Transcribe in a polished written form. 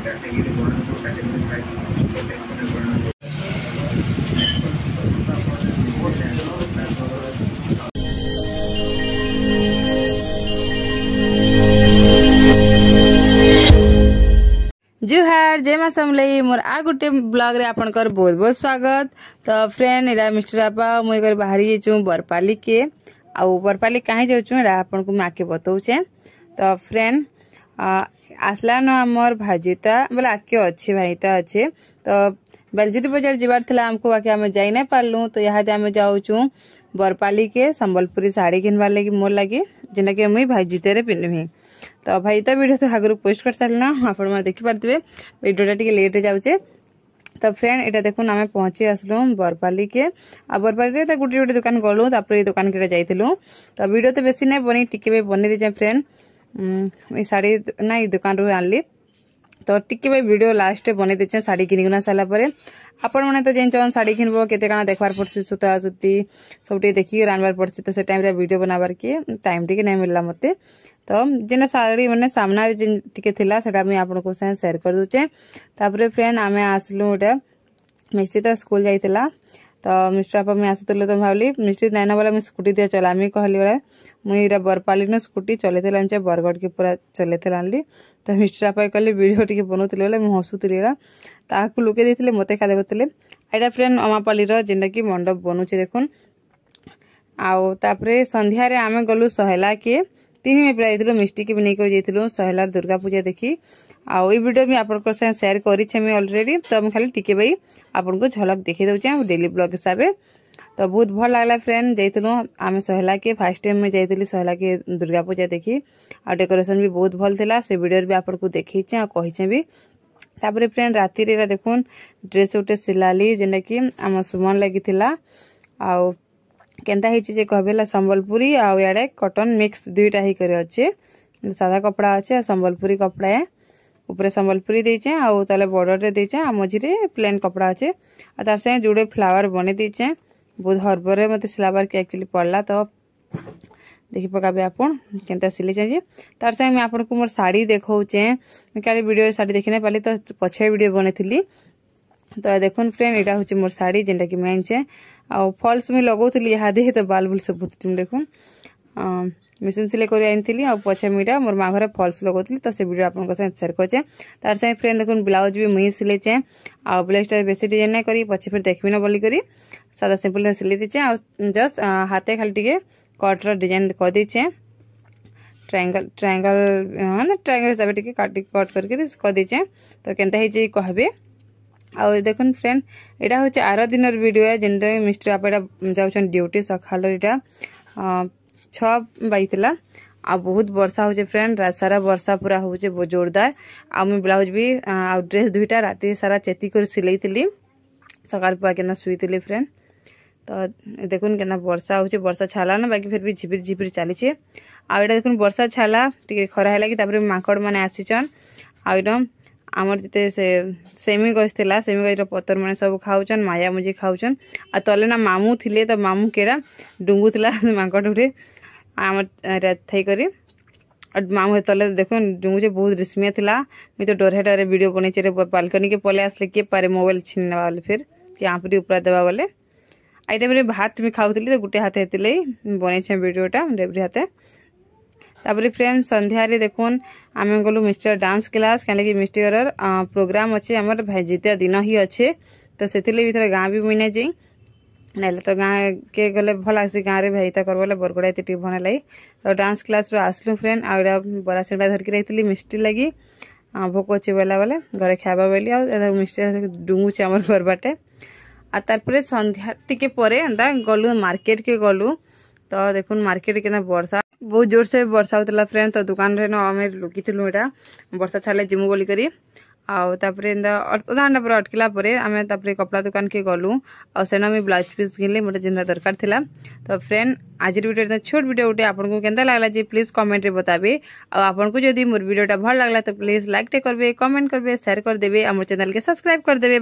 जुहार जय माँ समलई मोर आ गोटे ब्लॉग रे आपनकर बहुत बहुत स्वागत। तो फ्रेंड एरा मिस्टर आपा मुई कर बाहरी जेचु बरपाली के आउ बरपाली कहीं जाऊँ एरा आपन को आके बताऊे। तो फ्रेंड आसला न आमर भाजीता बोले आके अच्छे भाईता अच्छे। तो बेलजुरी बाजार जीवार थिला हमको आके आम जाई ना पारलु। तो यहाँ आम जाऊँ बरपाली के संबलपुरी साड़ी किनबार लगी मोर लगी जेना कि मुई भाईजीते पिंधि। तो भाई तो वीडियो तो आगु पोस्ट कर सारे आप देखी पारे वीडियोटा टी लेट जाऊे। तो फ्रेंड एटा देखुन आम पहुंची आसलु बरपाली के आ बरपाली तो गोटे गोटे दुकान गलु तापर दुकान के जाइलु। तो वीडियो तो बेसी नहीं बनी टिके बन दीचे फ्रेंड ये साड़ी ना ये दुकान रू आनली। तो टिके वीडियो लास्ट बन दीचे साड़ी किनिकुना सारा पर आपण मैंने तो जान साड़ी किनब केते काना देखबार पड़सी सुता सुती सब देखिक रानबार पड़सी। तो से टाइम रे वीडियो बनाबार के टाइम टी नहीं मिलला मते। तो जेना साड़ी मैंने सामना टिके थिला सेटा मैं आपन को शेयर कर दूचे। तापर फ्रेंड आमे आसलु एटा मिस्त्री तो स्कूल जाइतिला। तो मिस्टर आपा मैं आसुतले तो भावली मिस्त्री नाइना वाला मैं स्कूटी दिया चलामी कहली वाला मुई बरपाली न स्कूटी चलते बरगढ़ के पूरा चलते आनली। तो मिस्टर आपा कहले वीडियो टी बनाऊले बोले मुझे हसुली ताकू लुके देते मत खा देखुले। एटा फ्रेंड अमापाली जेनटा कि मंडप बनूचे देखुन। आउे संध्यारे आम गलु सहेला के 3 एप्रिल जाइलु मिस्टी के भी नहीं कर सहेलार दुर्गा पूजा देखी। आउ वीडियो भी आप शेयर करें ऑलरेडी। तो खाली टिके भाई आपन को झलक देखी दौचे डेली ब्लॉग हिसाब से। तो बहुत भल लगला फ्रेंड जाइलु आम सहेला के फर्स्ट टाइम में जाइली सहेला के दुर्गा पूजा देखी। आ डेकोरेशन भी बहुत भल थिला से वीडियो भी आपन को देखीचे आ कहीचे भी। तापर फ्रेंड राति रे देखुन ड्रेस उठे सिलाली जेना कि आम सुमन लगी थिला। आउ केनता हिची जे कहबेला संबलपुरी आउ याडे कॉटन मिक्स दुईटा ही करे अच्छे सादा कपड़ा अच्छे और संबलपुरी कपड़ा है ऊपर संबलपुरी देचे आउ तले बॉर्डर रे देचे आ मझिरे प्लेन कपड़ा अच्छे आ तार संगे जुड़े फ्लावर बने देचे बहुत हरबरे मते सिलाबार के एक्चुअली पड़ला। तो देखि पकाबे आपन केनता सिले चाहिए। तार संगे मैं आपन को मोर साड़ी देखौचे मैं काली वीडियो साड़ी देखि नै पाली तो पछे वीडियो बनेथिली। तो देखुन फ्रेंड एटा होची मोर साड़ी जेनटा कि मेन छे आ फॉल्स में लगौली हादे तो बाल बुल सब बुतम देखुन मेसीन सिलाई कर आनी आ पछे मुझा मोर माँ घर फॉल्स लगौली। तो से वीडियो आपन शेयर करे। तार संगे फ्रेंड देखुन ब्लाउज भी मुई सिलेचे आ ब्लाउजटा बेसी डिजाइन नहीं करी पछे फिर देखबी ना बोली करी सादा सिंपल सिले दीचे आ जस्ट हाथे खाली टिके कटर डिजाइन कर दीचे ट्रायंगल ट्रायंगल ट्रायंगल हिसाब से कट कर दीचे। तो केनता ही कहबे। आ देखुन फ्रेंड एटा हूँ आर दिन वीडियो है जेनता मिस्त्री आप जाऊन ड्यूटी सकाल यहाँ 6 बजला आ बहुत वर्षा हो फ्रेंड रात सारा वर्षा पूरा हो बहुत जोरदार। आ मुझे ब्लाउज भी आ ड्रेस दुईटा राति सारा चेती कर सिलाई सकाल पुआ के शुई फ्रेंड। तो देखुन के वर्षा हो वर्षा छाला ना बाकी फिर भी झिपिर झिपिर चली। आटा देखुन वर्षा छाला टे खरा है माकड़ मैंने आसीचन आम आमर जिते से सेमी गछ थिला सेमी गछर पतर मैंने सब खाऊन माया मुझे खाऊन आ तले ना मामू थिले। तो मामू केड़ा डुंगु थिला माकड़ उठे आमर थई करी मामू तले देखुन डुंगुचे बहुत रिस्मिया थिला। मुझे तो डरे डरे वीडियो बनई बालकनी के पले आसले किए पारे मोबाइल छीनने वाले फिर कि आँपटी ऊपर देवा बोले आई टाइम भात भी खाऊली तो गोटे हाथ हेतिले बनई वीडियोटा डेबरी हाथे। तापर फ्रेंड संध्या रे देखुन आम गलु मिस्टर डांस क्लास कहीं मिस्टर प्रोग्राम अच्छे आमर भाईजीता दिन ही अच्छे। तो से भर गाँ भी मुई नहीं जाई ना तो गाँ के गले भल आसी गाँव में भाईता कर बोले बरगड़ा ये भना लगी। तो डांस क्लास रू आसलु फ्रेंड आ बरा सिंगड़ा धरकी रही मिस्त्री लगी भोक अच्छे बोला बोले घरे खावा बोली आ मिस्त्री डुंगुचे आमर घर बाटे आ तार संध्या टिके परे गलु मार्केट के गलु। तो देखुन मार्केट के वर्षा बहुत जोर से वर्षा होता फ्रेंड। तो दुकान रे आम लुकी एटा वर्षा छाड़े जिमु बोली करी आउे अधा घंटा पर अटकला आम कपड़ा दुकान के गलु आ सेना ब्लाउज पीस किनली मोटे जिनता दरकार थिला। तो फ्रेंड आज वीडियो छोट वीडियो उठे आपको केनता लागला जी प्लीज कमेंट रे बताबे। आपको जदि मोर वीडियोटा भल लागला तो प्लीज लाइक टे करबे कमेंट करबे शेयर कर देबे आ मोर चैनल के सब्सक्राइब कर देबे।